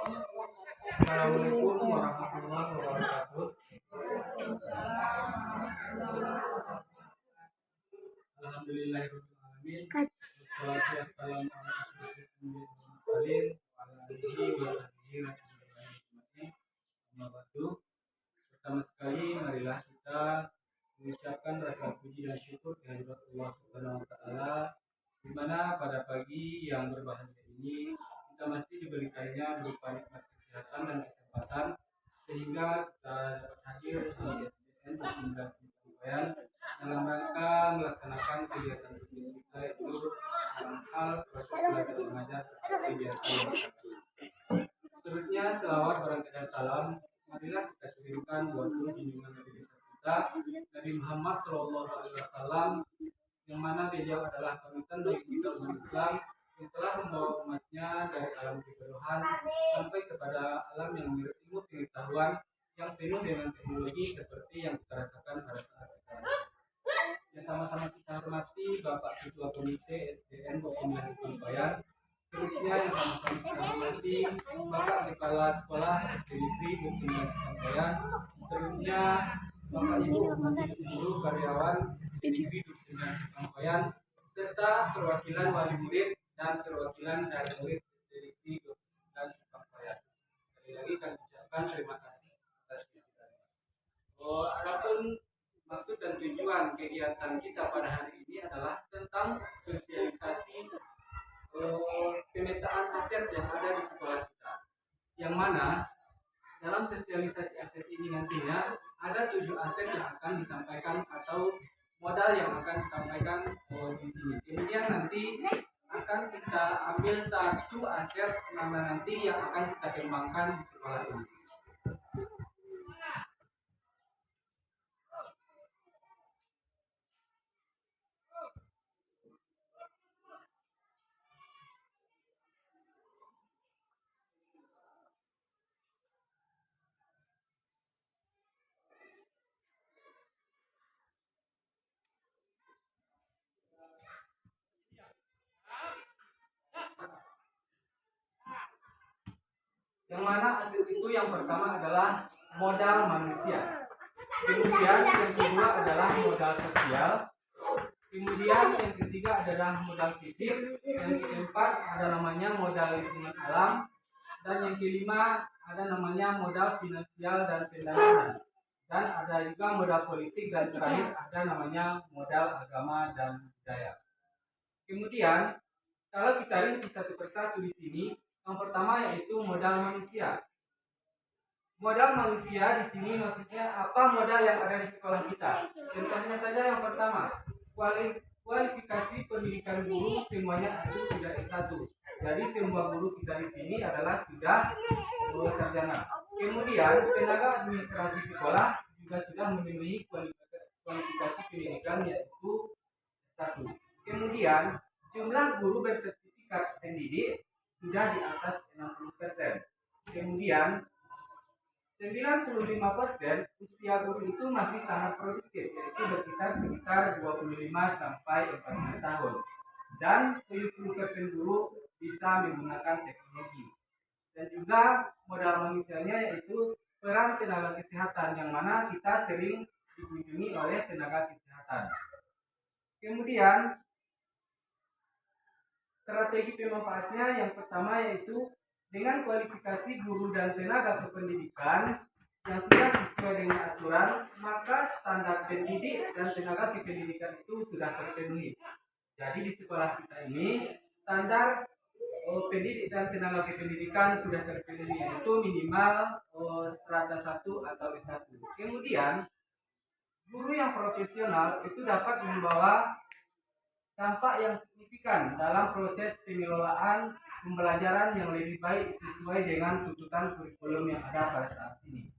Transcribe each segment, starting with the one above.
Assalamualaikum warahmatullahi wabarakatuh. Alhamdulillahirobbilalamin. Wassalatu wassalamu ala asyrofil mursalin wa ala alihi wa sahbihi ajmain. Amma ba'du. Pertama sekali marilah kita mengucapkan rasa puji dan syukur kehadirat Allah Subhanahu wa taala, di mana pada pagi yang berbahagia ini kita masih diberikannya berupa nikmat kesehatan dan kesempatan sehingga kita dapat hadir di SDN Rekomendasi Penyampaian dalam rangka melaksanakan kegiatan rutin kita itu dalam hal proses belajar mengajar seperti biasa. Seterusnya selawat barangkali dan salam marilah kita kirimkan buat junjungan Nabi kita Nabi Muhammad Shallallahu Alaihi Wasallam, yang mana beliau adalah panutan bagi kita umat Islam yang telah membawa umatnya dari alam kebodohan sampai kepada alam yang ilmu pengetahuan yang penuh dengan teknologi seperti yang kita rasakan pada saat sekarang. Ya, sama-sama kita hormati Bapak Ketua Komite SDN Rekomendasi Penyampaian. Seterusnya yang sama-sama kita hormati Bapak Kepala Sekolah SD Negeri Rekomendasi Penyampaian. Seterusnya Bapak Ibu seluruh karyawan SD Negeri Rekomendasi Penyampaian serta perwakilan wali murid dan perwakilan dari murid SD Negeri Rekomendasi Penyampaian. Sekali lagi kami ucapkan terima kasih atas kehadirannya. Adapun maksud dan tujuan kegiatan kita pada hari ini adalah tentang sosialisasi pemetaan aset yang ada di sekolah kita, yang mana dalam sosialisasi aset ini nantinya ada 7 aset yang akan disampaikan atau modal yang akan disampaikan di sini. Kemudian nanti akan kita ambil satu aset mana nanti yang akan kita kembangkan di sekolah ini. Yang mana aset itu yang pertama adalah modal manusia, kemudian yang kedua adalah modal sosial, kemudian yang ketiga adalah modal fisik, yang keempat ada namanya modal lingkungan alam, dan yang kelima ada namanya modal finansial dan pendanaan, dan ada juga modal politik, dan terakhir ada namanya modal agama dan budaya. Kemudian kalau kita rinci satu persatu di sini, yang pertama yaitu modal manusia. Modal manusia di sini maksudnya apa modal yang ada di sekolah kita. Contohnya saja yang pertama, kualifikasi pendidikan guru semuanya itu sudah S1. Jadi semua guru kita di sini adalah sudah sarjana. Kemudian tenaga administrasi sekolah juga sudah memenuhi kualifikasi pendidikan yaitu S1. Kemudian jumlah guru bersertifikat pendidik sudah di atas 60%. Kemudian 95% usia guru itu masih sangat produktif, yaitu berkisar sekitar 25 sampai 40 tahun. Dan 70% guru bisa menggunakan teknologi. Dan juga modal manusianya yaitu peran tenaga kesehatan, yang mana kita sering dikunjungi oleh tenaga kesehatan. Kemudian strategi pemanfaatnya yang pertama yaitu dengan kualifikasi guru dan tenaga kependidikan yang sudah sesuai dengan aturan, maka standar pendidik dan tenaga kependidikan itu sudah terpenuhi. Jadi di sekolah kita ini standar pendidik dan tenaga kependidikan sudah terpenuhi, yaitu minimal strata 1 atau S1. Kemudian guru yang profesional itu dapat membawa dampak yang signifikan dalam proses pengelolaan pembelajaran yang lebih baik sesuai dengan tuntutan kurikulum yang ada pada saat ini.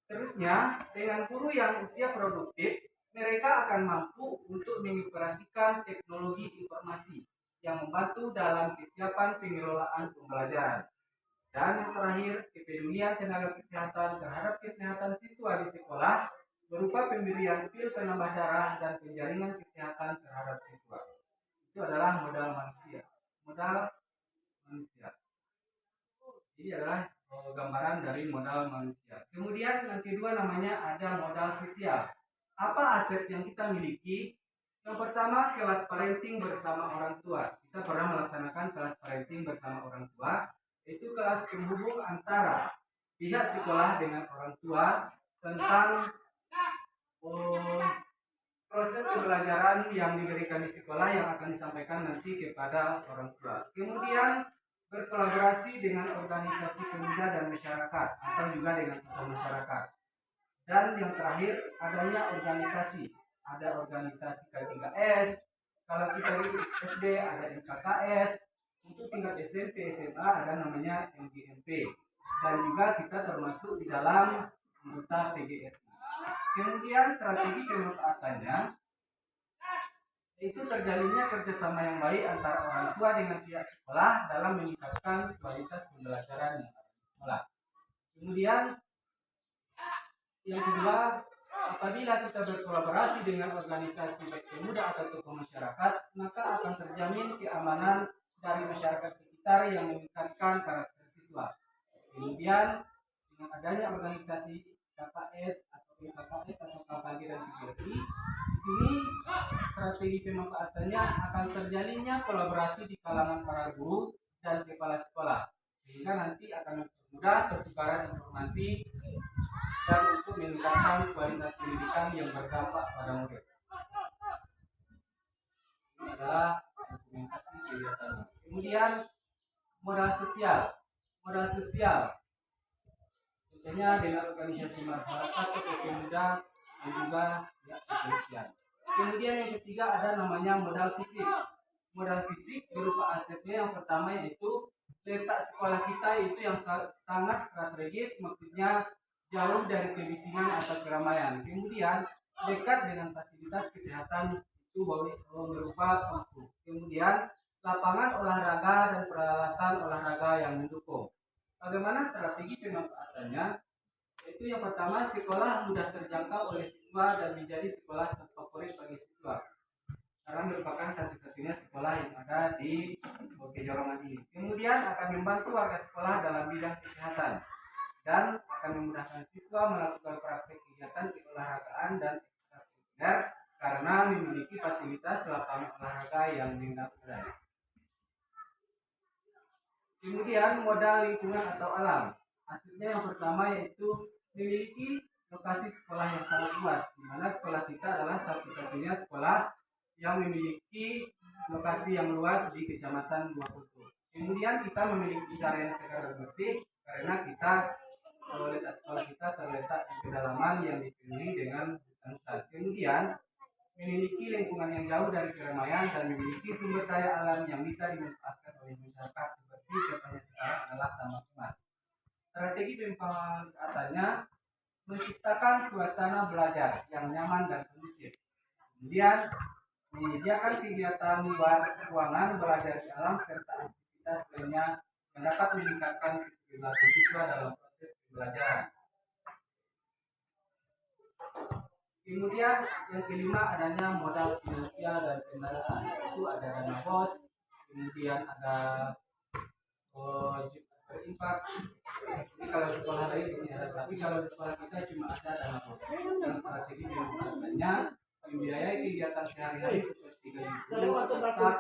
Seterusnya, dengan guru yang usia produktif, mereka akan mampu untuk mengoperasikan teknologi informasi yang membantu dalam kesiapan pengelolaan pembelajaran. Dan yang terakhir, kepedulian tenaga kesehatan terhadap kesehatan siswa di sekolah berupa pemberian pil penambah darah dan penjaringan kesehatan terhadap siswa. Itu adalah modal manusia. Ini adalah gambaran dari modal manusia. Kemudian yang kedua namanya ada modal sosial. Apa aset yang kita miliki? Yang pertama, kelas parenting bersama orang tua. Kita pernah melaksanakan kelas parenting bersama orang tua, yaitu kelas penghubung antara pihak sekolah dengan orang tua tentang proses pembelajaran yang diberikan di sekolah yang akan disampaikan nanti kepada orang tua. Kemudian berkolaborasi dengan organisasi pemuda dan masyarakat atau juga dengan tokoh masyarakat. Dan yang terakhir adanya organisasi. Ada organisasi K3S, kalau kita di SD ada MKKS, untuk tingkat SMP SMA ada namanya MGMP, dan juga kita termasuk di dalam anggota PGRI. Kemudian strategi pemanfaatannya itu terjalinnya kerjasama yang baik antara orang tua dengan pihak sekolah dalam meningkatkan kualitas pembelajaran yang ada di sekolah. Kemudian yang kedua, apabila kita berkolaborasi dengan organisasi baik pemuda atau tokoh masyarakat, maka akan terjamin keamanan dari masyarakat sekitar yang meningkatkan karakter siswa. Kemudian dengan adanya organisasi KKS atau PKKS atau KKG dan PGRI, di sini strategi pemanfaatannya akan terjalinnya kolaborasi di kalangan para guru dan kepala sekolah, sehingga nanti akan mempermudah pertukaran informasi dan untuk meningkatkan kualitas pendidikan yang berdampak pada murid. Ini adalah dokumentasi kegiatannya. Kemudian modal sosial. Modal sosial tentunya dengan organisasi masyarakat, tokoh pemuda, dan juga pihak kepolisian. Kemudian yang ketiga ada namanya modal fisik. Modal fisik berupa asetnya yang pertama yaitu letak sekolah kita itu yang sangat strategis, maksudnya jauh dari kebisingan atau keramaian. Kemudian dekat dengan fasilitas kesehatan itu berupa posko. Kemudian lapangan olahraga dan peralatan olahraga yang mendukung. Bagaimana strategi pemanfaatannya? Itu yang pertama, sekolah mudah terjangkau oleh siswa dan menjadi sekolah favorit bagi siswa, karena merupakan satu-satunya sekolah yang ada di Kejorongan ini. Kemudian akan membantu warga sekolah dalam bidang kesehatan dan akan memudahkan siswa melakukan praktik kegiatan keolahragaan dan ekstrakurikuler karena memiliki fasilitas lapangan olahraga yang memadai. Kemudian modal lingkungan atau alam. Hasilnya yang pertama yaitu memiliki lokasi sekolah yang sangat luas, di mana sekolah kita adalah satu-satunya sekolah yang memiliki lokasi yang luas di Kecamatan Dua Kutu. Kemudian kita memiliki area yang segar dan bersih karena kita letak sekolah kita terletak di pedalaman yang dipenuhi dengan hutan-hutan. Kemudian memiliki lingkungan yang jauh dari keramaian dan memiliki sumber daya alam yang bisa dimanfaatkan oleh masyarakat, seperti contohnya sekarang adalah tambang emas. Strategi pemanfaatannya menciptakan suasana belajar yang nyaman dan kondusif. Kemudian menyediakan kegiatan luar ruangan, belajar di alam serta aktivitas lainnya yang dapat meningkatkan keterlibatan siswa dalam proses pembelajaran. Kemudian yang kelima adanya modal finansial dan kendaraan. Itu ada dana bos, kemudian ada berinfak. Ini kalau di sekolah lain ini ada, tapi kalau di sekolah kita cuma ada dana bos. Dan strategi pemanfaatannya membiayai kegiatan sehari-hari seperti gaji guru, staf,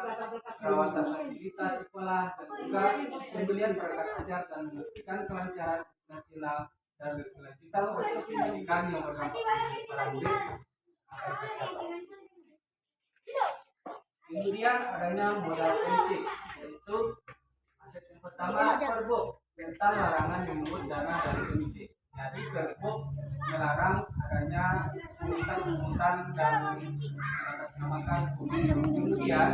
perawatan fasilitas sekolah, dan juga pembelian perangkat ajar dan memastikan kelancaran nasional dan berkelanjutan proses pendidikan yang berdampak bagi para murid akan tercapai. Kemudian adanya modal politik, yaitu aset yang pertama Pergub tentang larangan memungut dana dari komite. Jadi Pergub melarang adanya pungutan dan mengatasnamakan komite. Kemudian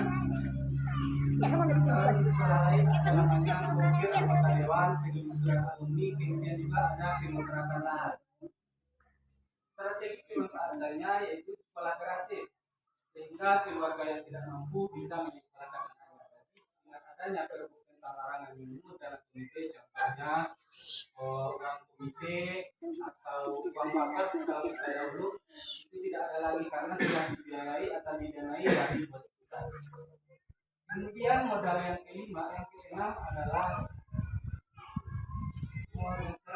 di sekolah lain ada namanya mobil anggota dewan, penyusulan alumni, kemudian juga ada pengontrakkan lahan. Strategi pemanfaatannya yaitu sekolah gratis, sehingga keluarga yang tidak mampu bisa menyekolahkan anaknya. Dengan adanya Pergub tentang larangan memungut dana komite, contohnya uang komite atau uang wakaf kalau kita dahulu itu tidak ada lagi karena sudah dibiayai atau didanai dari bos besar. Kemudian modal yang kelima, yang keenam adalah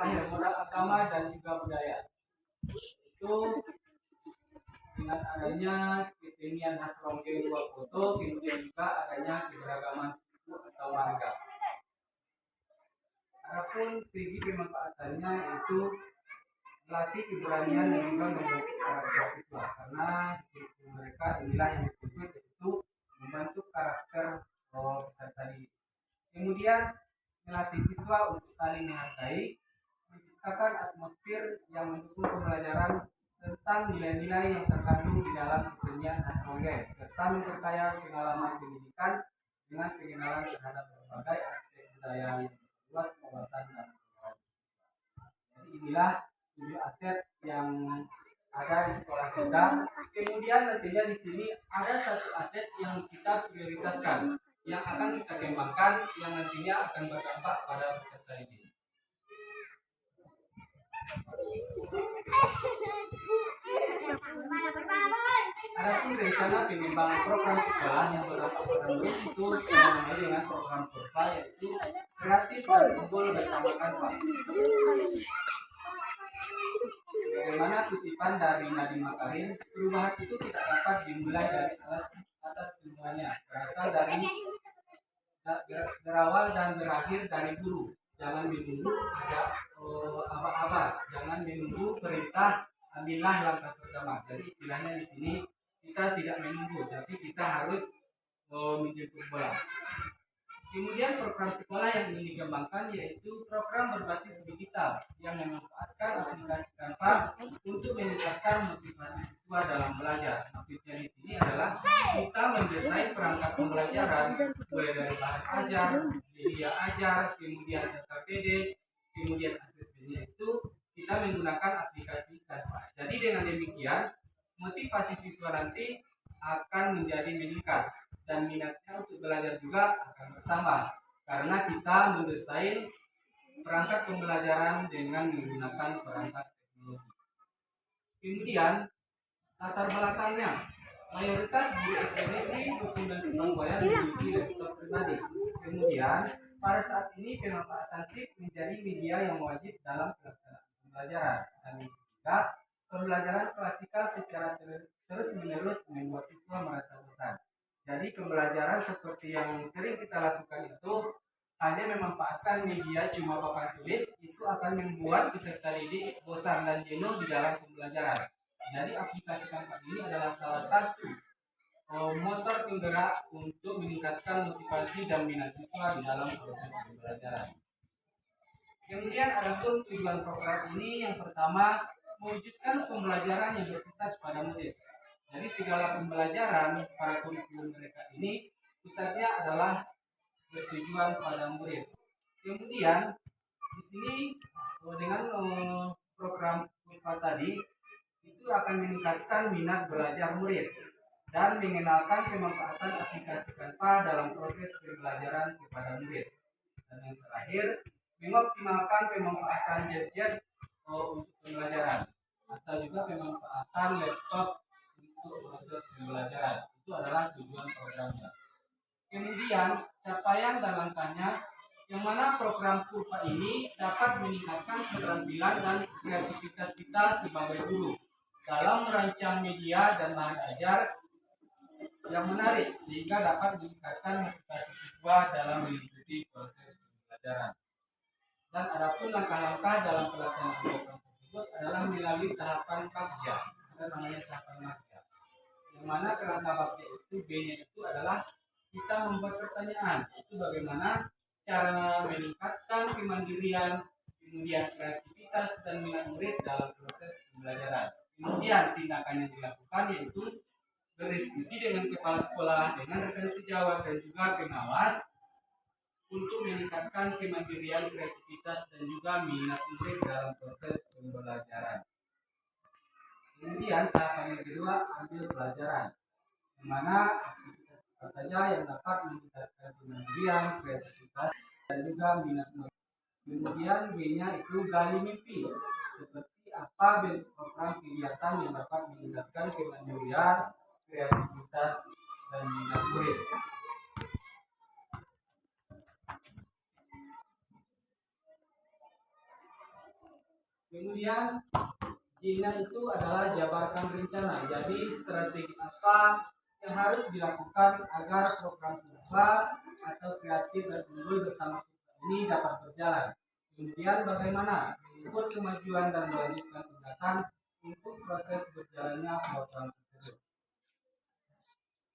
terakhir modal agama dan juga budaya. Itu dengan adanya kesenian khas Ronggeng Wapoto, kemudian juga adanya keberagaman suku atau marga. Adapun segi pemanfaatannya itu melatih keberanian dan juga membentuk karakter siswa, karena mereka inilah yang dituntut yaitu membentuk karakter peserta didik. Kemudian melatih siswa untuk saling menghargai, menciptakan atmosfer yang mendukung pembelajaran tentang nilai-nilai yang terkandung di dalam kesenian khas Ronggeng, serta memperkaya pengalaman pendidikan dengan pengenalan terhadap berbagai aspek budaya yang luas wawasan dan pengetahuan. Jadi inilah 7 aset yang ada di sekolah kita. Kemudian nantinya di sini ada satu aset yang kita prioritaskan, yang akan kita kembangkan, yang nantinya akan berdampak pada peserta ini. Adapun rencana pengembangan program sekolah yang berdampak pada murid itu sesuai dengan program PURPA, yaitu kreatif dan unggul bersamakan Pak. Bagaimana kutipan dari Nadiem Makarim, perubahan itu tidak dapat dimulai dari atas semuanya, berasal dari berawal dan berakhir dari guru. Jangan menunggu ada aba-aba, jangan menunggu perintah, ambillah langkah pertama. Jadi istilahnya di sini kita tidak menunggu, tapi kita harus menjemput bola. Kemudian program sekolah yang ingin dikembangkan yaitu program berbasis digital yang memanfaatkan aplikasi Canva untuk meningkatkan motivasi siswa dalam belajar. Maksudnya di sini adalah kita mendesain perangkat pembelajaran mulai dari bahan ajar, media ajar, kemudian KPD, kemudian asesmennya itu kita menggunakan aplikasi Canva. Jadi dengan demikian motivasi siswa nanti akan menjadi meningkat dan minatnya untuk belajar juga akan bertambah karena kita mendesain perangkat pembelajaran dengan menggunakan perangkat teknologi. Kemudian latar belakangnya, mayoritas guru SMK di Provinsi Surabaya memiliki laptop pribadi. Kemudian pada saat ini pemanfaatan TIK menjadi media yang wajib dalam pelaksanaan pembelajaran, dan juga pembelajaran klasikal secara terus-menerus membuat siswa merasa bosan. Jadi pembelajaran seperti yang sering kita lakukan itu hanya memanfaatkan media cuma papan tulis, itu akan membuat peserta didik bosan dan jenuh di dalam pembelajaran. Jadi aplikasi Canva ini adalah salah satu motor penggerak untuk meningkatkan motivasi dan minat siswa di dalam proses pembelajaran. Kemudian adapun tujuan program ini yang pertama mewujudkan pembelajaran yang berpusat pada murid. Jadi segala pembelajaran pada kurikulum mereka ini pusatnya adalah bertujuan pada murid. Kemudian di sini dengan program PURPA tadi itu akan meningkatkan minat belajar murid dan mengenalkan pemanfaatan aplikasi Canva dalam proses pembelajaran kepada murid. Dan yang terakhir, mengoptimalkan pemanfaatan gadget untuk pembelajaran atau juga pemanfaatan laptop untuk proses pembelajaran. Itu adalah tujuan programnya. Kemudian capaian dan langkahnya, yang mana program PURPA ini dapat meningkatkan keterampilan dan kreativitas kita sebagai guru dalam merancang media dan bahan ajar yang menarik sehingga dapat meningkatkan motivasi siswa dalam mengikuti proses pembelajaran. Dan adapun langkah-langkah dalam pelaksanaan program tersebut adalah melalui tahapan kerja, ada namanya tahapan kerja. Yang mana kerangka bakti itu B-nya itu adalah kita membuat pertanyaan, itu bagaimana cara meningkatkan kemandirian, kemudian kreativitas dan minat murid dalam proses pembelajaran. Kemudian tindakan yang dilakukan yaitu berdiskusi dengan kepala sekolah, dengan rekan sejawat dan juga pengawas untuk meningkatkan kemandirian, kreativitas dan juga minat murid dalam proses pembelajaran. Kemudian tahapan yang kedua, ambil pelajaran, di mana aktivitas apa saja yang dapat meningkatkan kemandirian, kreativitas dan juga minat murid. Kemudian B-nya itu gali mimpi, seperti apa bentuk program kegiatan yang dapat meningkatkan kemandirian, kreativitas dan minat murid. Kemudian J-nya itu adalah jabarkan rencana. Jadi strategi apa yang harus dilakukan agar program kurva atau kreatif dan unggul bersama kurva ini dapat berjalan. Kemudian bagaimana mengukur kemajuan dan melanjutkan tindakan untuk proses berjalannya program tersebut.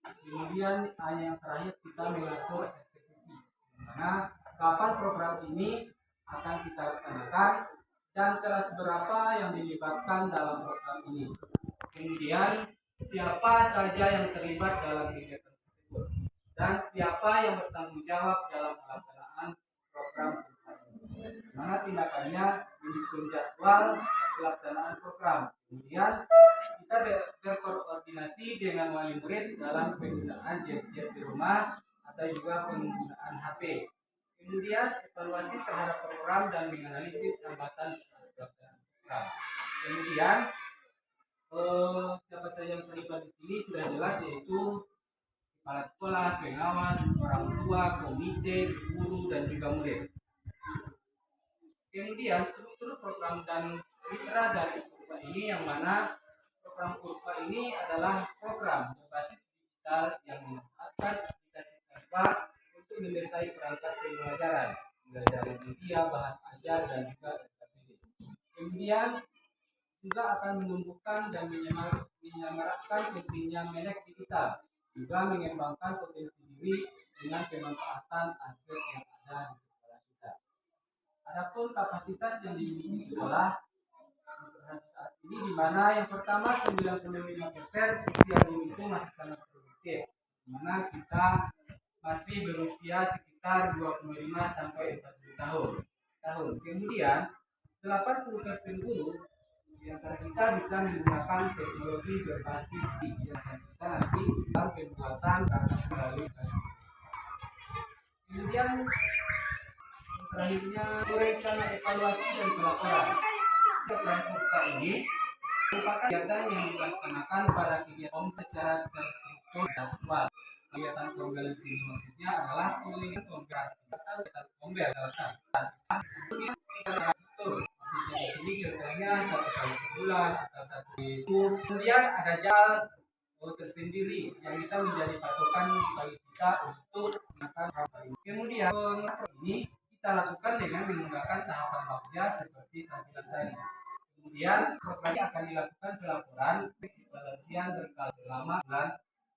Kemudian yang terakhir kita mengatur eksekusi, dimana kapan program ini akan kita laksanakan dan kelas berapa yang dilibatkan dalam program ini. Kemudian siapa saja yang terlibat dalam kegiatan tersebut dan siapa yang bertanggung jawab dalam pelaksanaan program ini. Mana tindakannya menyusun jadwal pelaksanaan program. Kemudian kita berkoordinasi dengan wali murid dalam penggunaan gadget di rumah atau juga penggunaan HP. Kemudian evaluasi terhadap program dan menganalisis hambatan pelaksanaan program. Kemudian siapa saja yang terlibat di sini sudah jelas, yaitu kepala sekolah, pengawas, orang tua, komite, guru dan juga murid. Kemudian struktur program dan mitra dari kurva ini, yang mana program kurva ini adalah program berbasis digital yang memanfaatkan aplikasi Canva untuk mendesain perangkat pembelajaran, mulai dari media, bahan ajar dan juga strategi. Kemudian juga akan menumbuhkan dan menyemarakkan pentingnya melek digital, juga mengembangkan potensi diri dengan pemanfaatan aset yang ada di sekolah kita. Adapun kapasitas yang dimiliki sekolah saat ini, di mana yang pertama 95% usia dini itu masih sangat produktif, di mana kita masih berusia sekitar 25 sampai 40 tahun. Kemudian 80% guru di antara kita bisa menggunakan teknologi berbasis yang kita nanti dalam pembuatan karena melalui aplikasi. Kemudian terakhirnya rencana evaluasi dan pelaporan. Program kurva ini merupakan kegiatan yang dilaksanakan pada kegiatan secara terstruktur dan jadwal. Kegiatan tombel di sini maksudnya adalah kegiatan tombel atau kegiatan tombel dalam kemudian struktur. Maksudnya di sini contohnya 1 kali sebulan atau 1 kali seminggu. Kemudian ada jadwal tersendiri yang bisa menjadi patokan bagi kita untuk melakukan program ini. Kemudian pengatur ini kita lakukan dengan menggunakan tahapan bagja seperti tampilan tadi. Kemudian program ini akan dilakukan pelaporan evaluasian berkala selama bulan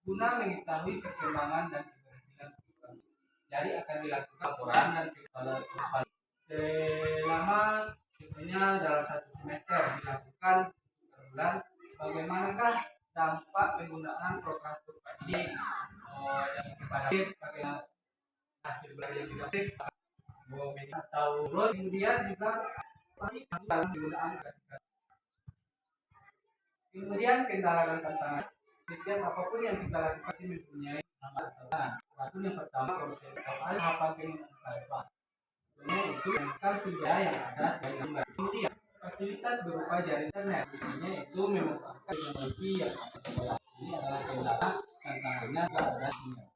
guna mengetahui perkembangan dan keberhasilan program. Jadi akan dilakukan laporan dan evaluasi selama biasanya dalam 1 semester dilakukan per bulan. Bagaimanakah dampak penggunaan program kurva ini yang kepada bagaimana hasil belajar yang didapat atau kemudian juga pasti dalam penggunaan aplikasi. Kemudian kendala dan tantangan. Setiap apapun yang kita lakukan pasti mempunyai tantangan. Apapun yang pertama proses hafal penggunaan Canva. Itu kan sudah yang ada sebagai. Kemudian fasilitas berupa jaringan internet, isinya itu memanfaatkan teknologi yang ada. Ini adalah kendala, tantangannya ada sinyal.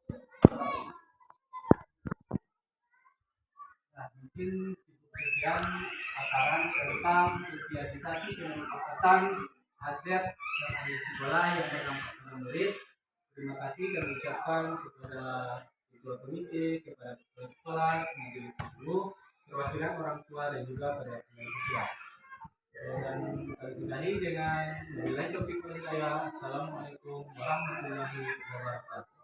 Nah, mungkin sekian paparan tentang sosialisasi pemanfaatan aset dan ahli sekolah yang berdampak pada murid. Terima kasih kami ucapkan kepada ketua komite, kepada kepala sekolah, majelis guru, perwakilan orang tua dan juga pada pihak sosial. Dan kami sudahi dengan memulai topik saya. Assalamualaikum warahmatullahi wabarakatuh.